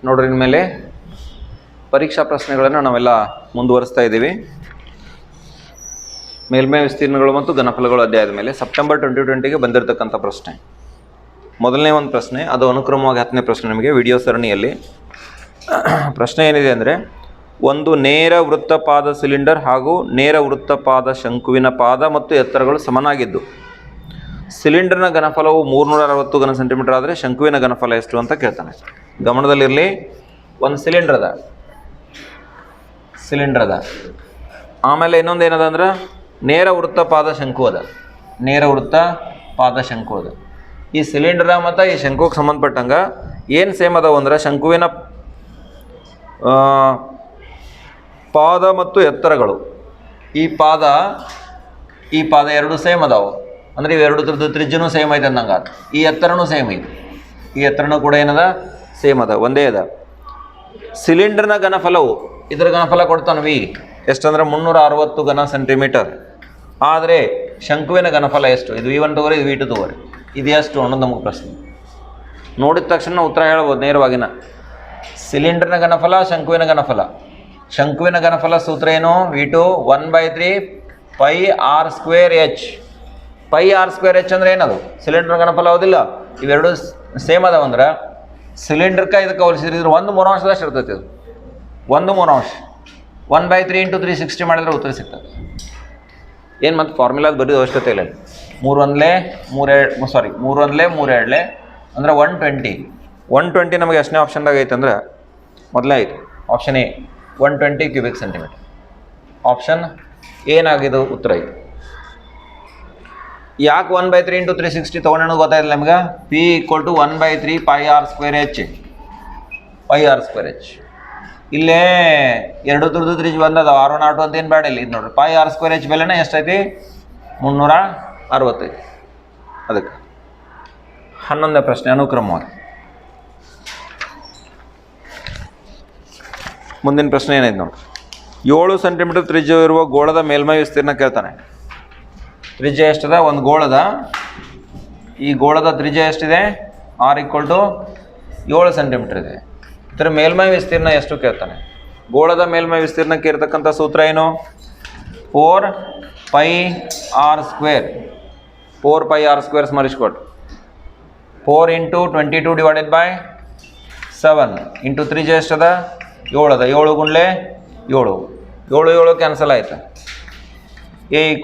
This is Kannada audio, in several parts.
ನೋಡ್ರಿ ಇನ್ಮೇಲೆ ಪರೀಕ್ಷಾ ಪ್ರಶ್ನೆಗಳನ್ನು ನಾವೆಲ್ಲ ಮುಂದುವರಿಸ್ತಾ ಇದ್ದೀವಿ. ಮೇಲ್ಮೈ ವಿಸ್ತೀರ್ಣಗಳು ಮತ್ತು ಘನಫಲಗಳು ಅಧ್ಯಾಯದ ಮೇಲೆ ಸೆಪ್ಟೆಂಬರ್ 2020ಗೆ ಬಂದಿರತಕ್ಕಂಥ ಪ್ರಶ್ನೆ. ಮೊದಲನೇ ಒಂದು ಪ್ರಶ್ನೆ, ಅದು ಅನುಕ್ರಮವಾಗಿ 10ನೇ ಪ್ರಶ್ನೆ. ನಿಮಗೆ ವಿಡಿಯೋ ಸರಣಿಯಲ್ಲಿ ಪ್ರಶ್ನೆ ಏನಿದೆ ಅಂದರೆ, ಒಂದು ನೇರ ವೃತ್ತಪಾದ ಸಿಲಿಂಡರ್ ಹಾಗೂ ನೇರ ವೃತ್ತಪಾದ ಶಂಕುವಿನ ಪಾದ ಮತ್ತು ಎತ್ತರಗಳು ಸಮನಾಗಿದ್ದು ಸಿಲಿಂಡರ್ನ ಘನಫಲವು 360 ಘನ ಸೆಂಟಿಮೀಟರ್ ಆದರೆ ಶಂಕುವಿನ ಘನಫಲ ಎಷ್ಟು ಅಂತ ಕೇಳ್ತಾನೆ. ಗಮನದಲ್ಲಿರಲಿ, ಒಂದು ಸಿಲಿಂಡರ್ ಅದ, ಆಮೇಲೆ ಇನ್ನೊಂದು ಏನದ ಅಂದ್ರೆ ನೇರ ವೃತ್ತಪಾದ ಶಂಕು ಅದ. ನೇರ ವೃತ್ತಪಾದ ಶಂಕು ಅದ. ಈ ಸಿಲಿಂಡರ್ ಮತ್ತು ಈ ಶಂಕುಗೆ ಸಂಬಂಧಪಟ್ಟಂಗೆ ಏನು ಸೇಮ್ ಅದಾವ ಅಂದ್ರೆ, ಶಂಕುವಿನ ಪಾದ ಮತ್ತು ಎತ್ತರಗಳು, ಈ ಪಾದ ಎರಡು ಸೇಮ್ ಅದಾವು. ಅಂದರೆ ಇವೆರಡು ತ್ರಿಜ್ಯನೂ ಸೇಮ್ ಐತೆ ಅಂದಂಗೆ, ಈ ಎತ್ತರನೂ ಸೇಮ್ ಐತಿ. ಈ ಎತ್ತರನೂ ಕೂಡ ಏನದ, ಸೇಮ್ ಅದ, ಒಂದೇ ಅದ. ಸಿಲಿಂಡರ್ನ ಘನಫಲವು, ಇದರ ಘನಫಲ ಕೊಡ್ತಾನೆ ಎಷ್ಟಂದ್ರೆ 360 ಘನ ಸೆಂಟಿಮೀಟರ್. ಆದರೆ ಶಂಕುವಿನ ಘನಫಲ ಎಷ್ಟು? ಇದು V1 ತಗೋರಿ, ಇದು V2 ತಗೋರಿ, ಇದು ಎಷ್ಟು ಅನ್ನೋದು ನಮಗೆ ಪ್ರಶ್ನೆ. ನೋಡಿದ ತಕ್ಷಣ ಉತ್ತರ ಹೇಳ್ಬೋದು ನೇರವಾಗಿನ. ಸಿಲಿಂಡರ್ನ ಘನಫಲ, ಶಂಕುವಿನ ಘನಫಲ. ಶಂಕುವಿನ ಘನಫಲ ಸೂತ್ರ ಏನು? V2 1/3 πr²h. πr²h ಅಂದ್ರೆ ಏನದು? ಸಿಲಿಂಡರ್ ಘನಫಲ ಹೌದಿಲ್ಲ. ಇವೆರಡು ಸೇಮ್ ಅದಾವ ಅಂದ್ರೆ ಸಿಲಿಂಡರ್ಗೆ ಇದಕ್ಕೆ ಹೋಲಿಸಿದ್ರೆ ಇದ್ರ 1/3 ಇರ್ತೈತಿ. ಇದು 1/3 1/3 × 360 ಮಾಡಿದ್ರೆ ಉತ್ತರ ಸಿಗ್ತದೆ. ಏನು ಮತ್ತು ಫಾರ್ಮುಲಾದ ಬರೀದು ಅವಶ್ಯಕತೆ ಇಲ್ಲ. 3 1 3 ಅಂದರೆ 120 ನಮಗೆ ಎಷ್ಟನೇ ಆಪ್ಷನ್ದಾಗ ಐತೆ ಅಂದ್ರೆ, ಮೊದಲೇ ಐತೆ option A 120 cubic centimetre. Option ಏನಾಗಿದ್ದು ಉತ್ತರ ಐತೆ. ಯಾಕೆ 1/3 × 360 ತೊಗೊಂಡು ಗೊತ್ತಾಯ್ತು ನಮ್ಗೆ? P = 1/3 πr²h. ಇಲ್ಲೇ ಎರಡು ತ್ರಿಜ್ಯ ಬಂದದ, R1 R2 ಅಂತ ಏನು ಬೇಡ. ಇಲ್ಲಿ ಇದು ನೋಡ್ರಿ, πr²h ಬೆಲೆನೇ ಎಷ್ಟೈತಿ? 365. ಅದಕ್ಕೆ 11ನೇ ಪ್ರಶ್ನೆ ಅನುಕ್ರಮವಾಗಿ. ಮುಂದಿನ ಪ್ರಶ್ನೆ ಏನೈತೆ ನೋಡಿ, 7 ಸೆಂಟಿಮೀಟರ್ ತ್ರಿಜ್ಯವಿರುವ ಗೋಳದ ಮೇಲ್ಮೈ ವಿಸ್ತೀರ್ಣ ಕೇಳ್ತಾನೆ. ತ್ರಿಜ್ಯ ಎಷ್ಟದ? ಒಂದು ಗೋಳದ, ಈ ಗೋಳದ ತ್ರಿಜ್ಯ ಎಷ್ಟಿದೆ? R = 7 ಸೆಂಟಿಮೀಟರ್ ಇದೆ. ಇದರ ಮೇಲ್ಮೈ ವಿಸ್ತೀರ್ಣ ಎಷ್ಟು ಕೇಳ್ತಾನೆ. ಗೋಳದ ಮೇಲ್ಮೈ ವಿಸ್ತೀರ್ಣಕ್ಕೆ ಇರತಕ್ಕಂಥ ಸೂತ್ರ ಏನು? 4πr². 4πr² ಸ್ಮರಿಸ್ಕೊಟ್ಟು. 4 × 22/7 ಇಂಟು ತ್ರಿಜ್ಯ ಎಷ್ಟದ? 7 ಅದ. 7 ಗುಂಡ್ಲೆ 7, 7 ಕ್ಯಾನ್ಸಲ್ ಆಯ್ತು. A =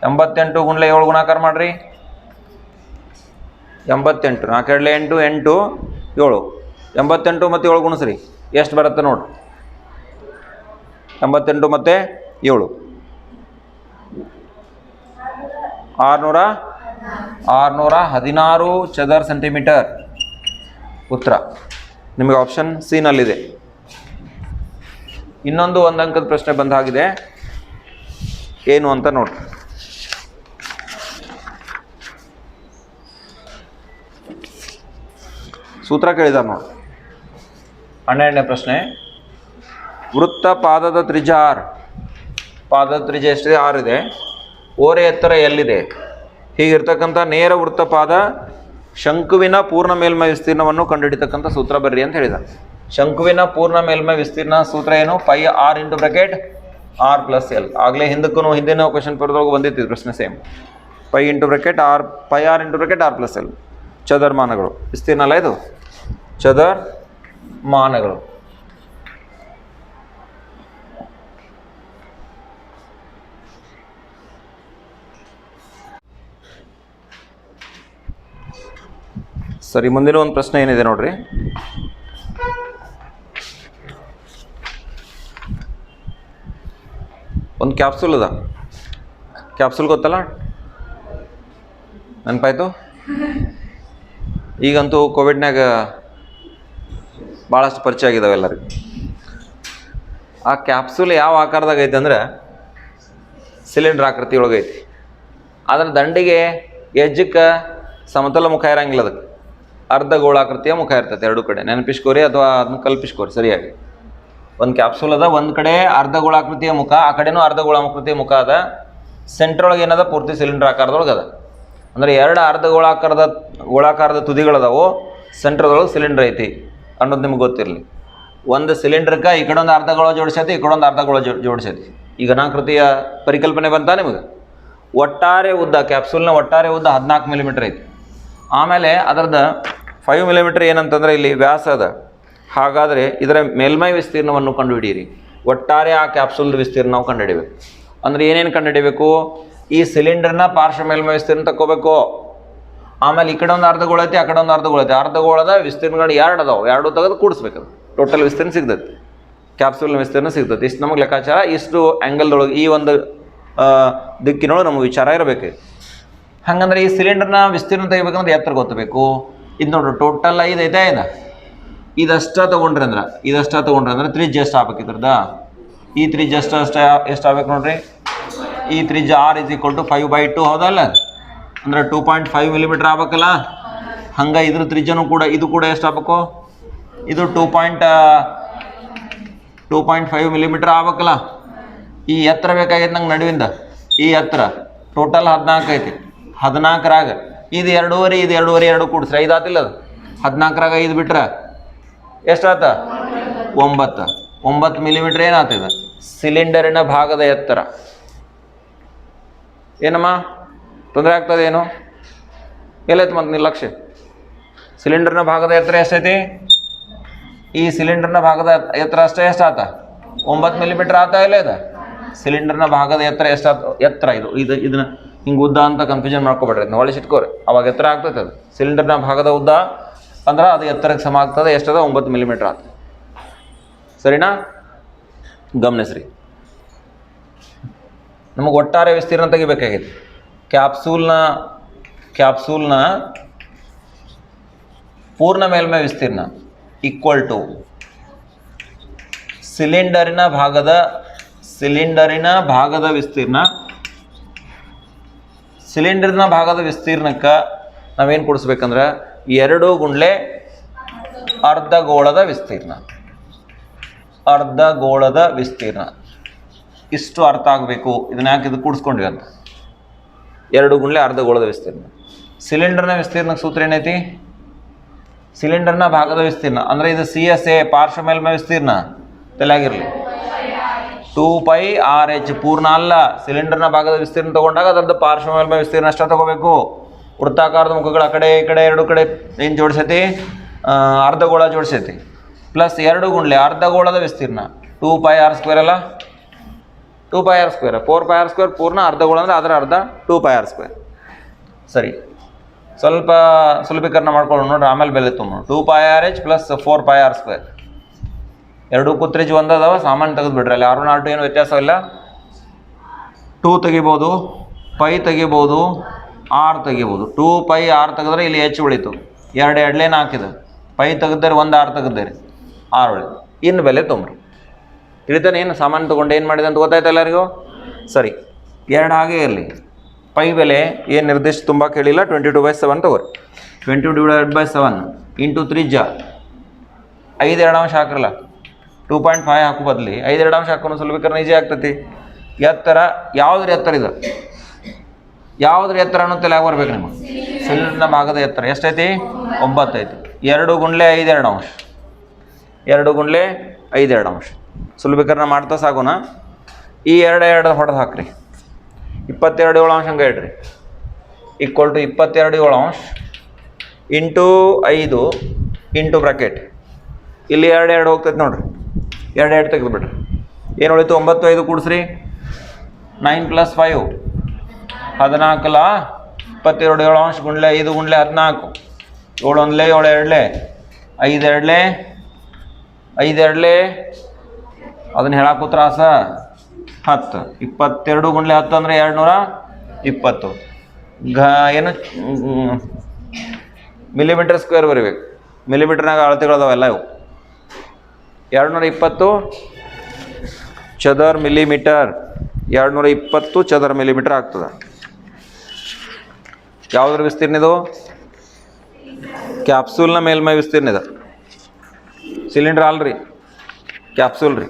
88 ಗುಂಡ್ಲೆ 7 ಗುಣಾಕಾರ ಮಾಡ್ರಿ. 88 4 2 8 8 7. 88 ಮತ್ತು 7 ಗುಣಿಸ್ರಿ, ಎಷ್ಟು ಬರುತ್ತೆ ನೋಡ್ರಿ? 88 ಮತ್ತು 7 616 ಚದರ ಸೆಂಟಿಮೀಟರ್. ಉತ್ತರ ನಿಮಗೆ ಆಪ್ಷನ್ ಸಿ ನಲ್ಲಿದೆ. ಇನ್ನೊಂದು ಒಂದು ಅಂಕದ ಪ್ರಶ್ನೆ ಬಂದ ಹಾಗಿದೆ, ಏನು ಅಂತ ನೋಡ್ರಿ. ಸೂತ್ರ ಕೇಳಿದಾರೆ ನೋಡಿ. 12ನೇ ಪ್ರಶ್ನೆ, ವೃತ್ತ ಪಾದದ ತ್ರಿಜ್ಯ R. ಪಾದದ ತ್ರಿಜ್ಯ ಎಷ್ಟಿದೆ? R ಇದೆ. ಓರೆ ಎತ್ತರ ಎಲ್ಲಿದೆ? ಹೀಗಿರ್ತಕ್ಕಂಥ ನೇರ ವೃತ್ತಪಾದ ಶಂಕುವಿನ ಪೂರ್ಣ ಮೇಲ್ಮೈ ವಿಸ್ತೀರ್ಣವನ್ನು ಕಂಡುಹಿಡಿತಕ್ಕಂಥ ಸೂತ್ರ ಬರ್ರಿ ಅಂತ ಹೇಳಿದ್ದಾರೆ. ಶಂಕುವಿನ ಪೂರ್ಣ ಮೇಲ್ಮೈ ವಿಸ್ತೀರ್ಣ ಸೂತ್ರ ಏನು? πr × R+L. ಆಗಲೇ ಹಿಂದಿನ ಕ್ವಶನ್ ಪೇಪರ್ದೊಳಗೆ ಬಂದಿತ್ತು ಪ್ರಶ್ನೆ ಸೇಮ್. πr × R+L. ಚದರ್ಮಾನಗಳು. ವಿಸ್ತೀರ್ಣ ಅಲ್ಲ ಇದು, ಚದರ್ಮಾನಗಳು. ಸರಿ, ಮುಂದಿನ ಒಂದು ಪ್ರಶ್ನೆ ಏನಿದೆ ನೋಡ್ರಿ. ಒಂದು ಕ್ಯಾಪ್ಸೂಲ್ ಅದ. ಕ್ಯಾಪ್ಸೂಲ್ ಗೊತ್ತಲ್ಲ? ನೆನಪಾಯ್ತು? ಈಗಂತೂ ಕೋವಿಡ್ನಾಗ ಭಾಳಷ್ಟು ಪರಿಚಯ ಆಗಿದ್ದಾವೆ ಎಲ್ಲರಿಗೂ. ಆ ಕ್ಯಾಪ್ಸೂಲ್ ಯಾವ ಆಕಾರದಾಗ ಐತೆ ಅಂದ್ರೆ ಸಿಲಿಂಡ್ರ್ ಆಕೃತಿ ಒಳಗೈತಿ. ಅದರ ದಂಡಿಗೆ ಎಜ್ಜಕ್ಕೆ ಸಮತಲ ಮುಖ ಇರಂಗಿಲ್ಲ, ಅದಕ್ಕೆ ಅರ್ಧ ಗೋಳಾಕೃತಿಯ ಮುಖ ಇರ್ತೈತೆ ಎರಡು ಕಡೆ. ನೆನಪಿಸ್ಕೋರಿ ಅಥವಾ ಅದನ್ನ ಕಲ್ಪಿಸ್ಕೋರಿ ಸರಿಯಾಗಿ. ಒಂದು ಕ್ಯಾಪ್ಸೂಲ್ ಅದ, ಒಂದು ಕಡೆ ಅರ್ಧ ಗೋಳಾಕೃತಿಯ ಮುಖ, ಆ ಕಡೆನೂ ಅರ್ಧ ಗೋಳಾಕೃತಿಯ ಮುಖ ಅದ. ಸೆಂಟ್ರೊಳಗೆ ಏನದ? ಪೂರ್ತಿ ಸಿಲಿಂಡರ್ ಆಕಾರದೊಳಗೆ ಅದ. ಅಂದರೆ ಎರಡು ಅರ್ಧ ಗೋಳಾಕಾರದ ತುದಿಗಳದಾವು, ಸೆಂಟ್ರದೊಳಗೆ ಸಿಲಿಂಡರ್ ಐತಿ. ಅನ್ನೋದು ನಿಮ್ಗೆ ಗೊತ್ತಿರಲಿ. ಒಂದು ಸಿಲಿಂಡ್ರಕ್ಕೆ ಈ ಕಡೆ ಒಂದು ಅರ್ಧ ಗೋಳ ಜೋಡಿಸೈತಿ, ಈ ಕಡೆ ಒಂದು ಅರ್ಧ ಗೋಳ ಜೋಡಿಸೈತಿ. ಈಗ ಘನಾಕೃತಿಯ ಪರಿಕಲ್ಪನೆ ಬಂತಾ ನಿಮಗೆ? ಒಟ್ಟಾರೆ ಉದ್ದ ಕ್ಯಾಪ್ಸೂಲ್ನ ಒಟ್ಟಾರೆ ಉದ್ದ 14 ಮಿಲಿಮೀಟ್ರ್ ಐತಿ. ಆಮೇಲೆ ಅದರದ್ದು 5 ಮಿಲಿಮೀಟ್ರ್ ಏನಂತಂದರೆ ಇಲ್ಲಿ ವ್ಯಾಸ ಅದ. ಹಾಗಾದರೆ ಇದರ ಮೇಲ್ಮೈ ವಿಸ್ತೀರ್ಣವನ್ನು ಕಂಡುಹಿಡಿಯಿರಿ. ಒಟ್ಟಾರೆ ಆ ಕ್ಯಾಪ್ಸೂಲ್ದ ವಿಸ್ತೀರ್ಣ ನಾವು ಕಂಡುಹಿಡಿಬೇಕು. ಅಂದರೆ ಏನೇನು ಕಂಡುಹಿಡಿಬೇಕು? ಈ ಸಿಲಿಂಡರ್ನ ಪಾರ್ಶ್ವ ಮೇಲ್ಮೈ ವಿಸ್ತೀರ್ಣ ತಗೋಬೇಕು. ಆಮೇಲೆ ಈ ಕಡೆ ಒಂದು ಅರ್ಧ ಗೋಳ ಐತಿ, ಆ ಕಡೆ ಒಂದು ಅರ್ಧ ಗೋಳ ಐತಿ. ಅರ್ಧ ಗೋಳದ ವಿಸ್ತೀರ್ಣಗಳು 2 ಅದಾವೆ, 2 ತೆಗೆದು ಕೂಡಿಸ್ಬೇಕು. ಟೋಟಲ್ ವಿಸ್ತೀರ್ಣ ಸಿಗ್ತೈತಿ, ಕ್ಯಾಪ್ಸೂಲ್ನ ವಿಸ್ತೀರ್ಣ ಸಿಗ್ತೈತಿ. ಇಷ್ಟು ನಮಗೆ ಲೆಕ್ಕಾಚಾರ, ಇಷ್ಟು ಆ್ಯಂಗಲ್ದೊಳಗೆ ಈ ಒಂದು ದಿಕ್ಕಿನೊಳಗೆ ನಮಗೆ ವಿಚಾರ ಇರಬೇಕು. ಹಾಗಂದ್ರೆ ಈ ಸಿಲಿಂಡರ್ನ ವಿಸ್ತೀರ್ಣ ತೆಗಿಬೇಕಂದ್ರೆ ಎತ್ತರ ಗೊತ್ತಬೇಕು. ಇದು ನೋಡ್ರಿ, ಟೋಟಲ್ 5 ಐತೆ. ಇದಷ್ಟ ತೊಗೊಂಡ್ರಿ ಅಂದ್ರೆ ತ್ರಿಜ್ಯ ಎಷ್ಟು ಆಗ್ಬೇಕು ಇದ್ರದ? ಈ ತ್ರಿಜ್ಯ ಎಷ್ಟು ಆಗ್ಬೇಕು ನೋಡ್ರಿ. ಈ ತ್ರಿಜ್ಯ R = 5/2 ಹೌದಲ್ಲ? ಅಂದರೆ 2.5 ಮಿಲಿಮೀಟ್ರ್ ಆಗ್ಬೇಕಲ್ಲ. ಹಂಗೆ ಇದ್ರ ತ್ರಿಜ್ಯನೂ ಕೂಡ ಇದು ಕೂಡ ಎಷ್ಟು ಆಗ್ಬೇಕು? ಇದು 2.5 ಮಿಲಿಮೀಟ್ರ್ ಆಗ್ಬೇಕಲ್ಲ. ಈ ಎತ್ತರ ಬೇಕಾಗೈತೆ ನಂಗೆ ನಡುವಿಂದ. ಈ ಎತ್ತರ ಟೋಟಲ್ 14 ಐತಿ. 14ರಾಗ ಇದು 2.5 ಇದು 2.5 2 ಕೂಡಿಸ್ರೆ 5 ಆತಿಲ್ಲ ಅದು. 14ರಾಗ 5 ಬಿಟ್ರೆ ಎಷ್ಟಾತ? 9 ಮಿಲಿಮೀಟ್ರ್ ಏನಾಗ್ತದೆ? ಸಿಲಿಂಡರಿನ ಭಾಗದ ಎತ್ತರ. ಏನಮ್ಮ ತೊಂದರೆ ಆಗ್ತದೆ ಏನು? ಎಲ್ಲೈತೆ ಮತ್ತು ನಿರ್ಲಕ್ಷ್ಯ? ಸಿಲಿಂಡರ್ನ ಭಾಗದ ಎತ್ತರ ಎಷ್ಟೈತಿ? ಈ ಸಿಲಿಂಡರ್ನ ಭಾಗದ ಎತ್ತರ ಅಷ್ಟೇ ಎಷ್ಟಾತ? 9 ಮಿಲಿಮೀಟ್ರ್ ಆತ ಇಲ್ಲ ಇದು? ಸಿಲಿಂಡರ್ನ ಭಾಗದ ಎತ್ತರ ಎಷ್ಟಾತ? ಎತ್ತರ ಇದನ್ನ ಹಿಂಗೆ ಉದ್ದ ಅಂತ ಕನ್ಫ್ಯೂಷನ್ ಮಾಡ್ಕೊಬೇಡ್ರಿ, ಅದನ್ನ ಒಳಗೆ ಇಟ್ಕೋರಿ. ಅವಾಗ ಎತ್ತರ ಆಗ್ತೈತೆ ಅದು. ಸಿಲಿಂಡರ್ನ ಭಾಗದ ಉದ್ದ ಅಂದ್ರೆ ಅದು ಎತ್ತರಕ್ಕೆ ಸಮ ಆಗ್ತದೆ. ಎಷ್ಟದ? 9 ಮಿಲಿಮೀಟ್ರ್ ಆಗ್ತದೆ. ಸರಿನಾ? ಗಮನಿಸ್ರಿ. ನಮಗೆ ಒಟ್ಟಾರೆ ವಿಸ್ತೀರ್ಣ ತೆಗಿಬೇಕಾಗಿದೆ. ಕ್ಯಾಪ್ಸೂಲ್ನ ಪೂರ್ಣ ಮೇಲ್ಮೈ ವಿಸ್ತೀರ್ಣ ಈಕ್ವಲ್ ಟು ಸಿಲಿಂಡರಿನ ಭಾಗದ ವಿಸ್ತೀರ್ಣ. ಸಿಲಿಂಡರ್ನ ಭಾಗದ ವಿಸ್ತೀರ್ಣಕ್ಕೆ ನಾವೇನು ಕೊಡಿಸ್ಬೇಕಂದ್ರೆ 2 ಗುಂಡ್ಲೆ ಅರ್ಧಗೋಳದ ವಿಸ್ತೀರ್ಣ. ಇಷ್ಟು ಅರ್ಥ ಆಗಬೇಕು. ಇದನ್ನ ಯಾಕೆ ಇದು ಕೂಡಿಸ್ಕೊಂಡ್ವಿ ಅಂತ. 2 ಗುಂಡ್ಲೆ ಅರ್ಧಗೋಳದ ವಿಸ್ತೀರ್ಣ. ಸಿಲಿಂಡರ್ನ ವಿಸ್ತೀರ್ಣಕ್ಕೆ ಸೂತ್ರ ಏನೈತಿ? ಸಿಲಿಂಡರ್ನ ಭಾಗದ ವಿಸ್ತೀರ್ಣ ಅಂದರೆ ಇದು CSA ಪಾರ್ಶ್ವ ಮೇಲ್ಮೈ ವಿಸ್ತೀರ್ಣ ತಲೆಯಾಗಿರಲಿ. 2πRh ಪೂರ್ಣ ಅಲ್ಲ. ಸಿಲಿಂಡರ್ನ ಭಾಗದ ವಿಸ್ತೀರ್ಣ ತಗೊಂಡಾಗ ಅದರದ್ದು ಪಾರ್ಶ್ವ ಮೇಲ್ಮೈ ವಿಸ್ತೀರ್ಣ ಅಷ್ಟೇ ತಗೋಬೇಕು. ವೃತ್ತಾಕಾರದ ಮುಖಗಳ ಆ ಕಡೆ ಈ ಕಡೆ 2 ಕಡೆ ಏನು ಜೋಡಿಸೈತಿ? ಅರ್ಧಗೋಳ ಜೋಡಿಸೈತಿ. ಪ್ಲಸ್ 2 ಗುಂಡ್ಲೆ ಅರ್ಧಗೋಳದ ವಿಸ್ತೀರ್ಣ 2πr² ಅಲ್ಲ? 2πr², 4πr² ಪೂರ್ಣ, ಅರ್ಧಗೋಳ ಅಂದರೆ ಅದರ ಅರ್ಧ 2πr². ಸರಿ, ಸ್ವಲ್ಪ ಸುಲಭೀಕರಣ ಮಾಡ್ಕೊಳ್ಳೋಣ ನೋಡ್ರಿ, ಆಮೇಲೆ ಬೆಲೆ ತುಂಬ. 2πRh plus 4πr². 2 ತ್ರಿಜ್ಯ ಒಂದದವ, ಸಾಮಾನ್ಯ ತೆಗೆದು ಬಿಡ್ರಿ. ಅಲ್ಲಿ R1 R2 ಏನು ವ್ಯತ್ಯಾಸವಿಲ್ಲ. 2 ತೆಗಿಬೋದು, π ತೆಗಿಬೋದು, R ತೆಗಿಬೋದು. 2πr ತೆಗೆದ್ರೆ ಇಲ್ಲಿ H ಉಳಿತು. 2 2 4 π ತೆಗೆದರೆ 1 R ತೆಗೆದರೆ R ಉಳಿತು. ಇನ್ನು ಬೆಲೆ ತೊಂಬ್ರಿ. ತಿಳಿತಾನೆ? ಏನು ಸಾಮಾನ್ಯ ತೊಗೊಂಡು ಏನು ಮಾಡಿದೆ ಅಂತ ಗೊತ್ತಾಯ್ತು ಎಲ್ಲರಿಗೂ? ಸರಿ, 2 ಹಾಗೆ ಇರಲಿ. ಪೈ ಬೆಲೆ ಏನು ನಿರ್ದಿಷ್ಟ ತುಂಬ ಕೇಳಿಲ್ಲ, 22/7 ತಗೋರಿ. 22/7 ಇಂಟು ತ್ರಿಜ್ಯ 5 2 ಹಾಕ್ರಲ್ಲ, 2.5 ಹಾಕೋ ಬದಲಿ 5 2 ಹಾಕೋನು ಸುಲಭೀಕರಣ ಈಜಿ ಆಗ್ತೈತಿ. ಎತ್ತರ ಯಾವುದ್ರ ಎತ್ತರ ಇದು? ಯಾವುದ್ರ ಎತ್ತರ ಅನ್ನೋ ತಲೆ ಬರ್ಬೇಕು ನಿಮಗೆ. ಸಿಲಿಂಡರ್ನ ಭಾಗದ ಎತ್ತರ ಎಷ್ಟೈತಿ? 9 ಐತಿ. 2 ಗುಂಡ್ಲೆ 5 2 2 ಗುಂಡ್ಲೆ 5 2 ಸುಲಭೀಕರಣ ಮಾಡ್ತಾ ಸಾಗೋಣ. ಈ 2 2 ಹೊಡೆದು ಹಾಕ್ರಿ. 22 7 ಹಂಗೆ ಇಡ್ರಿ. Equal to 22 7 into 5 into bracket. ಇಲ್ಲಿ 2 2 ಹೋಗ್ತೈತೆ ನೋಡ್ರಿ. 2 2 ತೆಗೆದು ಬಿಡ್ರಿ. ಏನು ಉಳಿತು? 9 5 ಕೂಡಿಸ್ರಿ. 9 + 5 14 22 7 ಗುಂಡ್ಲೆ 5 ಗುಂಡ್ಲೆ 14. 7 1 7 2 5 2 5 2 ಅದನ್ನ ಹೇಳಕ್ಕೂ ತ್ರಾಸ. 10 22 ಗುಂಡ್ಲೆ 10 ಅಂದರೆ 220. ಏನು ಮಿಲಿಮೀಟರ್ ಸ್ಕ್ವೇರ್ ಬರೀಬೇಕು. ಮಿಲಿಮೀಟರ್ನಾಗ ಅಳತೆಗಳದಾವೆಲ್ಲ ಇವು. 220 ಚದರ ಮಿಲಿಮೀಟರ್. 220 ಚದರ ಮಿಲಿಮೀಟರ್ ಆಗ್ತದೆ. ಯಾವುದ್ರ ವಿಸ್ತೀರ್ಣ ಇದು? ಕ್ಯಾಪ್ಸೂಲ್ನ ಮೇಲ್ಮೈ ವಿಸ್ತೀರ್ಣ ಇದೆ. ಸಿಲಿಂಡರ್ ಅಲ್ರಿ, ಕ್ಯಾಪ್ಸೂಲ್ ರೀ.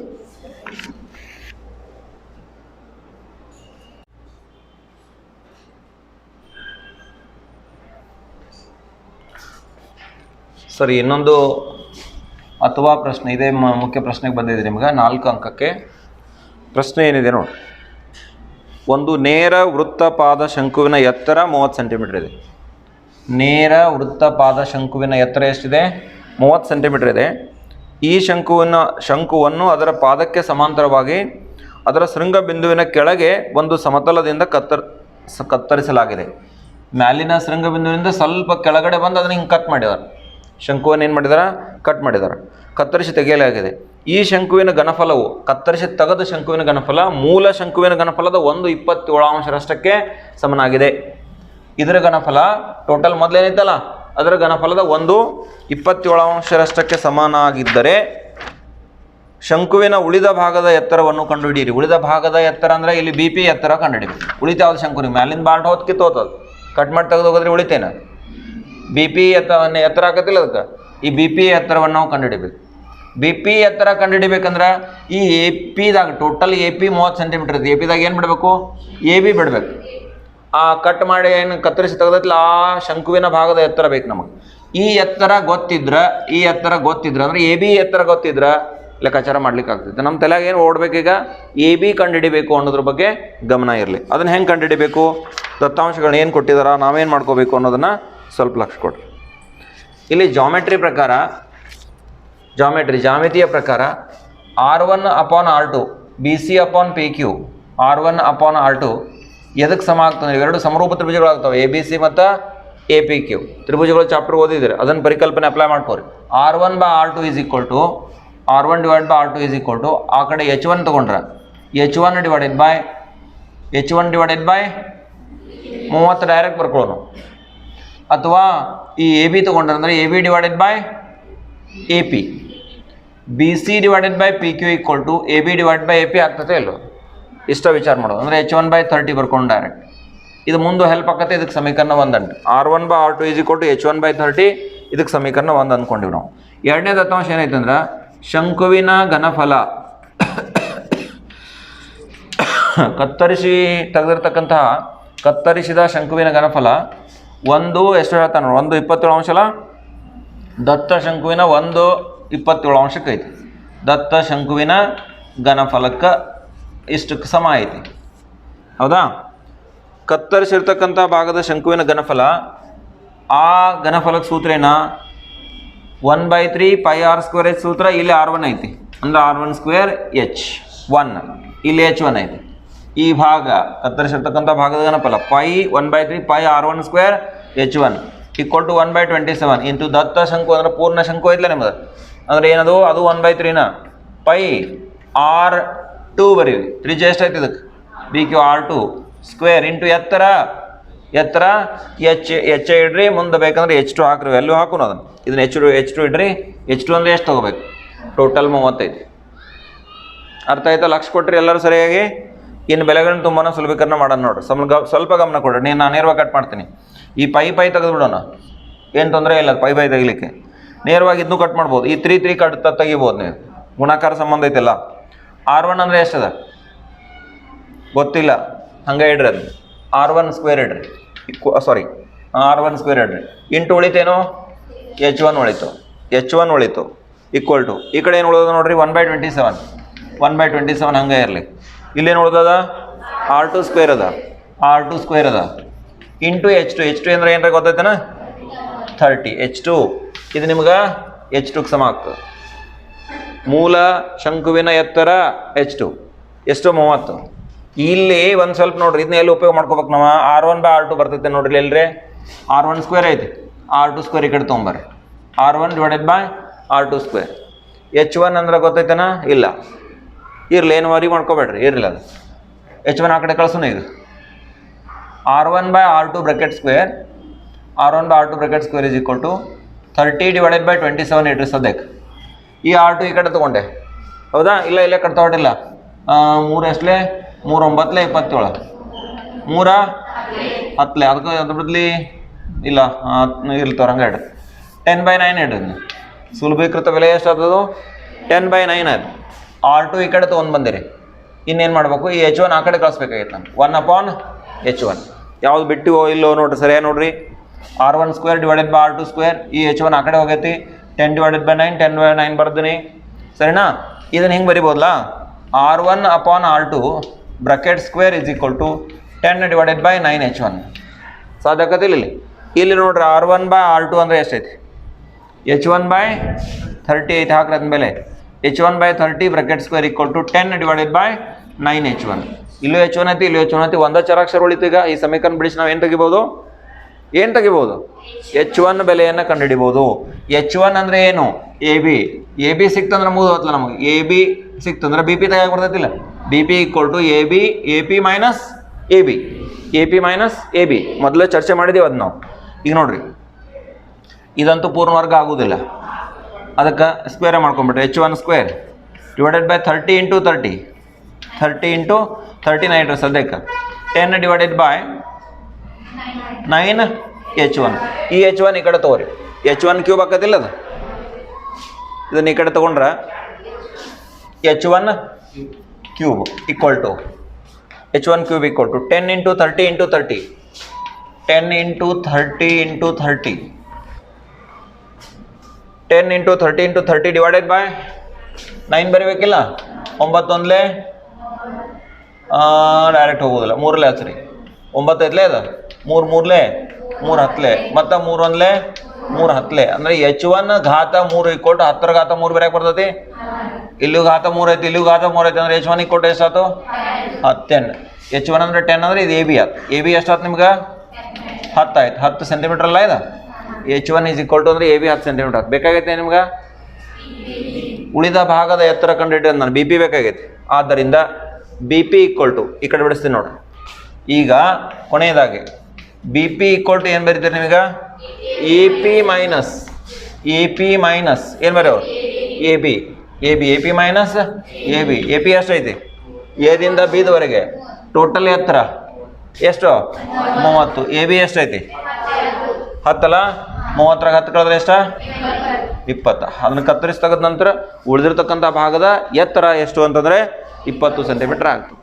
ಸರಿ, ಇನ್ನೊಂದು ಅಥವಾ ಪ್ರಶ್ನೆ ಇದೇ ಮುಖ್ಯ ಪ್ರಶ್ನೆಗೆ ಬಂದಿದೆ ನಿಮ್ಗೆ 4 ಅಂಕಕ್ಕೆ. ಪ್ರಶ್ನೆ ಏನಿದೆ ನೋಡಿ, ಒಂದು ನೇರ ವೃತ್ತಪಾದ ಶಂಕುವಿನ ಎತ್ತರ 30 ಸೆಂಟಿಮೀಟರ್ ಇದೆ. ನೇರ ವೃತ್ತಪಾದ ಶಂಕುವಿನ ಎತ್ತರ ಎಷ್ಟಿದೆ? 30 ಸೆಂಟಿಮೀಟರ್ ಇದೆ. ಈ ಶಂಕುವನ್ನು ಅದರ ಪಾದಕ್ಕೆ ಸಮಾಂತರವಾಗಿ ಅದರ ಶೃಂಗ ಬಿಂದುವಿನ ಕೆಳಗೆ ಒಂದು ಸಮತಲದಿಂದ ಕತ್ತರಿಸಲಾಗಿದೆ. ಮ್ಯಾಲಿನ ಶೃಂಗ ಬಿಂದುವಿನಿಂದ ಸ್ವಲ್ಪ ಕೆಳಗಡೆ ಬಂದು ಅದನ್ನು ಹಿಂಗೆ ಕಟ್ ಮಾಡಿದ್ದಾರೆ. ಶಂಕುವನ್ನು ಏನು ಮಾಡಿದಾರೆ? ಕಟ್ ಮಾಡಿದ್ದಾರೆ, ಕತ್ತರಿಸಿ ತೆಗೆಯಲಾಗಿದೆ. ಈ ಶಂಕುವಿನ ಘನಫಲವು, ಕತ್ತರಿಸಿ ತೆಗೆದ ಶಂಕುವಿನ ಘನಫಲ ಮೂಲ ಶಂಕುವಿನ ಘನಫಲದ 1/27 ಸಮನಾಗಿದೆ. ಇದರ ಘನಫಲ ಟೋಟಲ್ ಮೊದಲೇನಿತ್ತಲ್ಲ ಅದರ ಘನಫಲದ 1/27 ಸಮನಾಗಿದ್ದರೆ ಶಂಕುವಿನ ಉಳಿದ ಭಾಗದ ಎತ್ತರವನ್ನು ಕಂಡುಹಿಡಿಯಿರಿ. ಉಳಿದ ಭಾಗದ ಎತ್ತರ ಅಂದರೆ ಇಲ್ಲಿ ಬಿ ಪಿ ಎತ್ತರ ಕಂಡುಹಿಡಿಬೇಕು. ಉಳಿತ ಯಾವ್ದು ಶಂಕುನಿ ಮ್ಯಾಲಿನ ಬಾಲ್ಟ್ ಹೋದ್ ಕಿತ್ತೋತದ, ಕಟ್ ಮಾಡಿ ತೆಗೆದು ಹೋಗೋದ್ರೆ ಉಳಿತೇನೆ. ಬಿ ಪಿ ಎತ್ತರ ಆಗತ್ತಿಲ್ಲ, ಅದಕ್ಕೆ ಈ ಬಿ ಪಿ ಎತ್ತರವನ್ನು ನಾವು ಕಂಡುಹಿಡಿಬೇಕು. ಬಿ ಪಿ ಎತ್ತರ ಕಂಡುಹಿಡಿಬೇಕಂದ್ರೆ ಈ ಎ ಪಿದಾಗ ಟೋಟಲ್ ಎ ಪಿ 30 ಸೆಂಟಿಮೀಟರ್ ಇದೆ. ಎ ಪಿದಾಗ ಏನು ಬಿಡಬೇಕು? ಎ ಬಿ ಬಿಡಬೇಕು. ಆ ಕಟ್ ಮಾಡಿ ಏನು ಕತ್ತರಿಸಿ ತೆಗೆದೈತಿಲ್ಲ ಆ ಶಂಕುವಿನ ಭಾಗದ ಎತ್ತರ ಬೇಕು ನಮಗೆ. ಈ ಎತ್ತರ ಗೊತ್ತಿದ್ರೆ ಅಂದ್ರೆ ಎ ಬಿ ಎತ್ತರ ಗೊತ್ತಿದ್ರೆ ಲೆಕ್ಕಾಚಾರ ಮಾಡ್ಲಿಕ್ಕೆ ಆಗ್ತೈತೆ. ನಮ್ಮ ತಲೆಯಾಗ ಏನು ಓಡಬೇಕೀಗ? ಎ ಬಿ ಕಂಡುಹಿಡಿಬೇಕು ಅನ್ನೋದ್ರ ಬಗ್ಗೆ ಗಮನ ಇರಲಿ. ಅದನ್ನು ಹೆಂಗೆ ಕಂಡುಹಿಡಿಬೇಕು? ದತ್ತಾಂಶಗಳನ್ನ ಏನು ಕೊಟ್ಟಿದಾರ, ನಾವೇನು ಮಾಡ್ಕೋಬೇಕು ಅನ್ನೋದನ್ನು ಸ್ವಲ್ಪ ಲಕ್ಷ ಕೊಡ್ರಿ. ಇಲ್ಲಿ ಜಾಮಿತಿಯ ಪ್ರಕಾರ R1/R2 BC/PQ R1/R2 ಎದಕ್ಕೆ ಸಮ ಆಗ್ತದೆ? ಇವೆರಡು ಸಮರೂಪ ತ್ರಿಭುಜಗಳಾಗ್ತವೆ, ABC ಮತ್ತು APQ ತ್ರಿಭುಜಗಳು ಚಾಪ್ಟರ್ ಓದಿದ್ರೆ ಅದನ್ನು ಪರಿಕಲ್ಪನೆ ಅಪ್ಲೈ ಮಾಡ್ಕೋರಿ. R1/R2 ಈಸ್ ಈಕ್ವಲ್ ಟು ಆ ಕಡೆ H1 ತೊಗೊಂಡ್ರೆ H1 ಡಿವೈಡೆಡ್ ಬೈ 30 ಡೈರೆಕ್ಟ್ ಬರ್ಕೊಳ್ಳೋಣ. ಅಥವಾ ಈ ಎ ಬಿ ತೊಗೊಂಡ್ರೆ ಅಂದರೆ AB divided by AP, BC divided by PQ equal to AB divided by AP ಆಗ್ತದೆ ಇಲ್ಲೋ? ಇಷ್ಟ ವಿಚಾರ ಮಾಡೋದು. ಅಂದರೆ H1/30 ಬರ್ಕೊಂಡು ಡೈರೆಕ್ಟ್ ಇದು ಮುಂದೆ ಹೆಲ್ಪ್ ಆಕತ್ತೆ. ಇದಕ್ಕೆ ಸಮೀಕರಣ 1 ಅಂಟು R1/R2 is equal to H1/30. ಇದಕ್ಕೆ ಸಮೀಕರಣ 1 ಅಂದ್ಕೊಂಡಿವಿ ನಾವು. ಎರಡನೇ ದತ್ತಾಂಶ ಏನೈತೆ ಅಂದ್ರೆ ಶಂಕುವಿನ ಘನಫಲ ಕತ್ತರಿಸಿದ ಶಂಕುವಿನ ಘನಫಲ ಎಷ್ಟು ಹೇಳ್ತಾನೆ? 1/27 ದತ್ತ ಶಂಕುವಿನ 1/27 ಐತಿ. ದತ್ತ ಶಂಕುವಿನ ಘನಫಲಕ್ಕೆ ಇಷ್ಟಕ್ಕೆ ಸಮ ಐತಿ, ಹೌದಾ? ಕತ್ತರಿಸಿರ್ತಕ್ಕಂಥ ಭಾಗದ ಶಂಕುವಿನ ಘನಫಲ, ಆ ಘನಫಲಕ್ಕೆ ಸೂತ್ರ ಏನ? 1/3 πr² ಸೂತ್ರ. ಇಲ್ಲಿ R1 ಐತಿ ಅಂದ್ರೆ R1² H1, ಇಲ್ಲಿ H1 ಐತಿ. ಈ ಭಾಗ ಕತ್ತರಿಸಿರ್ತಕ್ಕಂಥ ಭಾಗದ ಘನಫಲ 1/3 πr1² H1 equal to 1/27 into ದತ್ತ ಶಂಕು ಅಂದ್ರೆ ಪೂರ್ಣ ಶಂಕು ಐತ್ಲ ನಿಮ್ಮದು. ಅಂದ್ರೆ ಏನದು? ಅದು 1/3 πr2 ಬರೀವಿ. ತ್ರಿಜ್ಯ ಎಷ್ಟೈತಿ ಇದಕ್ಕೆ? BQ R2 ಸ್ಕ್ವೇರ್ ಇಂಟು ಎತ್ತರ H ಇಡ್ರಿ, ಮುಂದೆ ಬೇಕಂದ್ರೆ H2 ಹಾಕ್ರಿ, ವ್ಯಾಲ್ಯೂ ಹಾಕೋಣ ಅದನ್ನು. ಇದನ್ನ H2 ಇಡ್ರಿ. H2 ಅಂದರೆ ಎಷ್ಟು ತೊಗೋಬೇಕು? ಟೋಟಲ್ 35. ಅರ್ಥ ಆಯ್ತಾ? ಲಕ್ಷ ಕೊಟ್ರಿ ಎಲ್ಲರೂ ಸರಿಯಾಗಿ. ಇನ್ನು ಬೆಲೆಗಳನ್ನ ತುಂಬಾ ಸುಲಭೀಕರಣ ಮಾಡೋಣ ನೋಡ್ರಿ. ಸ್ವಲ್ಪ ಗಮನ ಕೊಡ್ರಿ. ನಾನು ನೇರವಾಗಿ ಕಟ್ ಮಾಡ್ತೀನಿ. ಈ ಪೈ ತೆಗೆದುಬಿಡೋಣ, ಏನು ತೊಂದರೆ ಇಲ್ಲ. ಪೈ ತೆಗಿಲಿಕ್ಕೆ ನೇರವಾಗಿ ಇದನ್ನು ಕಟ್ ಮಾಡ್ಬೋದು. ಈ 3 ಕಟ್ ತೆಗಿಬೋದು ನೀವು. ಗುಣಾಕಾರ ಸಂಬಂಧ ಐತೆಲ್ಲ. R1 ಅಂದರೆ ಎಷ್ಟದ ಗೊತ್ತಿಲ್ಲ, ಹಂಗೆ ಇಡ್ರಿ. ಅದು R1² ಇಡ್ರಿ. R1² ಇಡ್ರಿ. ಇಂಟು ಉಳಿತೇನೋ H1 ಉಳಿತು ಈಕ್ವಲ್ ಟು ಈ ಕಡೆ ಏನು ಉಳಿದ ನೋಡ್ರಿ 1/27 ಹಂಗೆ ಇರಲಿ. ಇಲ್ಲೇನು ಉಳಿದದ? R2² ಅದ ಇಂಟು H2 ಅಂದರೆ ಏನಾರ ಗೊತ್ತೈತೇನ? 30 H2. ಇದು ನಿಮ್ಗೆ H2ಗೆ ಸಮ ಆಗ್ತದೆ. ಮೂಲ ಶಂಕುವಿನ ಎತ್ತರ H2 ಎಷ್ಟು? 30. ಇಲ್ಲಿ ಒಂದು ಸ್ವಲ್ಪ ನೋಡ್ರಿ, ಇದನ್ನ ಎಲ್ಲಿ ಉಪಯೋಗ ಮಾಡ್ಕೋಬೇಕು ನಾವು? R1/R2 ಬರ್ತೈತೆ ನೋಡ್ರಿ. ಎಲ್ರಿ R1² ಐತಿ, R2² ಈ ಕಡೆ ತೊಗೊಂಬರ್ರಿ. R1 divided by R2². H1 ಅಂದ್ರೆ ಗೊತ್ತೈತೇನ? ಇಲ್ಲ, ಇರ್ಲಿ, ಏನು ವರಿ ಮಾಡ್ಕೋಬೇಡ್ರಿ, ಇರಲಿಲ್ಲ. ಅದು H1 ಆ ಕಡೆ ಕಳ್ಸೋಣ. ಈಗ R1/R2 bracket square is equal to 30 divided by 27 ಇಡ್ರಿ ಸದ್ಯಕ್ಕೆ. ಈ R2 ಈ ಕಡೆ ತೊಗೊಂಡೆ, ಹೌದಾ? ಇಲ್ಲೇ ಕಟ್ತಾ ಹೊಟ್ಟಿಲ್ಲ. 3 ಎಷ್ಟಲೇ? 3 9 27, 3 10. ಅದಕ್ಕೆ ಅದ್ರ ಬದಲಿ ಇಲ್ಲ ಇರ್ಲಿ ತೋರಂಗೆ ಇಡ್ರಿ. 10/9 ಇಡ್ರಿ. ಸುಲಭೀಕೃತ ಬೆಲೆ ಎಷ್ಟಾಗ್ತದೋ? 10/9 ಆಯ್ತು. R2 ಈ ಕಡೆ ತೊಗೊಂಡು ಬಂದಿರಿ. ಇನ್ನೇನು ಮಾಡಬೇಕು? ಈ H1 ಆ ಕಡೆ ಕಳಿಸ್ಬೇಕಾಗಿತ್ತು ನಾನು. 1/H1 ಯಾವ್ದು ಬಿಟ್ಟಿವೋ ಇಲ್ಲೋ ನೋಡ್ರಿ, ಸರಿಯಾಗಿ ನೋಡ್ರಿ. R1² divided by R2². ಈ H1 ಆ ಕಡೆ ಹೋಗೈತಿ. 10/9 10/9 ಬರ್ತೀನಿ ಸರಿನಾ. ಇದನ್ನು ಹಿಂಗೆ ಬರಿಬೋದಲ್ಲ, R1/R2 bracket square is equal to 10/9H1 ಸಾಧ್ಯಾಕತಿಲ್ಲ. ಇಲ್ಲಿ ನೋಡ್ರಿ R1/R2 ಅಂದರೆ ಎಷ್ಟೈತಿ, H1/30 ಐತಿ, ಹಾಕ್ರಿ ಅದ್ಮೇಲೆ H1/30 bracket square equal to 10/9H1. ಇಲ್ಲೂ H1 ಐತಿ, ಇಲ್ಲೂ H1 ಐತಿ, ಒಂದೇ ಚರಾಕ್ಷರ ಉಳಿತು. ಈಗ ಈ ಸಮೀಕರಣ ಬಿಡಿಸಿ ನಾವು ಏನು ತೆಗಿಬೋದು, H1 ಬೆಲೆಯನ್ನು ಕಂಡುಹಿಡಿಬೋದು. H1 ಅಂದರೆ ಏನು, ಎ ಬಿ ಸಿಕ್ತಂದ್ರೆ ಮುಗಿದೋತ್ಲ ನಮಗೆ. ಎ ಬಿ ಸಿಕ್ತಂದ್ರೆ ಬಿ ಪಿ ತೆಗಿಯಾಕೆ ಬರ್ತೈತಿಲ್ಲ. B P equal to A P minus A B ಮೊದಲೇ ಚರ್ಚೆ ಮಾಡಿದ್ದೀವಿ ಅದು ನಾವು. ಈಗ ನೋಡ್ರಿ, ಇದಂತೂ ಪೂರ್ಣ ವರ್ಗ ಆಗೋದಿಲ್ಲ, ಅದಕ್ಕೆ ಸ್ಕ್ವೇರೇ ಮಾಡ್ಕೊಂಬಿಟ್ರೆ H1 square divided by 30 into 39 ಸದ್ಯಕ್ಕೆ 10/9H1. ಈ H1 ಈ ಕಡೆ ತೊಗೊರಿ, H1 ಕ್ಯೂಬ್ ಆಕತಿಲ್ಲ ಅದು, ಇದನ್ನು ಈ ಕಡೆ ತೊಗೊಂಡ್ರೆ H1 cube equal to 10 into 30 into 30 10 into 30 into 30 10 into 30 into 30 divided by 9 ಬರೀಬೇಕಿಲ್ಲ. 9 ಡೈರೆಕ್ಟ್ ಹೋಗೋದಿಲ್ಲ, 3 ಹಚ್ರಿ, 9 ಐತ್ಲೇ ಅದು, 3 10 ಮತ್ತು 3 10 ಅಂದರೆ H1 ಘಾತ 3 ಈಕ್ವಲ್ ಟು 10 ಘಾತ 3 ಬರೆಯಕ್ಕೆ ಬರ್ತೈತಿ. ಇಲ್ಲೂ ಘಾತ 3 ಐತಿ, ಇಲ್ಲೂ ಘಾತ 3 ಐತಿ ಅಂದ್ರೆ H1 ಈಕ್ವಲ್ ಟು ಎಷ್ಟಾಯ್ತು, 10. H1 ಅಂದರೆ 10 ಅಂದರೆ ಇದು ಎ ಬಿ ಆಯ್ತು. ಎ ಬಿ ಎಷ್ಟಾಯ್ತು ನಿಮ್ಗೆ, 10 ಆಯ್ತು. 10 ಸೆಂಟಿಮೀಟ್ರ್ ಅಲ್ಲ ಇದು. H1 ಈಸ್ ಈಕ್ವಲ್ ಟು ಅಂದರೆ ಎ ಬಿ 10 ಸೆಂಟಿಮೀಟ್ರ್ ಆಯ್ತು. ಬೇಕಾಗೈತೆ ನಿಮ್ಗೆ ಉಳಿದ ಭಾಗದ ಎತ್ತರ ಕಂಡುಹಿಡಿಯೋದು ನಾನು, ಬಿ ಪಿ ಬೇಕಾಗೈತಿ. ಆದ್ದರಿಂದ ಬಿ ಪಿ ಈಕ್ವಲ್ ಟು ಈ ಕಡೆ ಬಿಡಿಸ್ತೀನಿ ನೋಡ್ರಿ. ಈಗ ಕೊನೆಯದಾಗಿ ಬಿ ಪಿ ಈಕ್ವಲ್ ಟು ಏನು ಬರೀತೀರಿ ನೀವೀಗ, ಎ ಪಿ ಮೈನಸ್ ಏನು ಬರೆಯೋರು, A P minus A P ಎಷ್ಟೈತಿ, ಎದಿಂದ ಬಿದವರೆಗೆ ಟೋಟಲ್ ಎತ್ತರ ಎಷ್ಟು, 30. ಎ ಬಿ ಎಷ್ಟೈತಿ, 10 ಅಲ್ಲ, 30 10 ಕಳೆದ್ರೆ ಎಷ್ಟ, 20. ಅದನ್ನು ಕತ್ತರಿಸಿ ತೆಗೆದ ನಂತರ ಉಳಿದಿರ್ತಕ್ಕಂಥ ಭಾಗದ ಎತ್ತರ ಎಷ್ಟು ಅಂತಂದರೆ 20 ಸೆಂಟಿಮೀಟ್ರ್ ಆಗ್ತದೆ.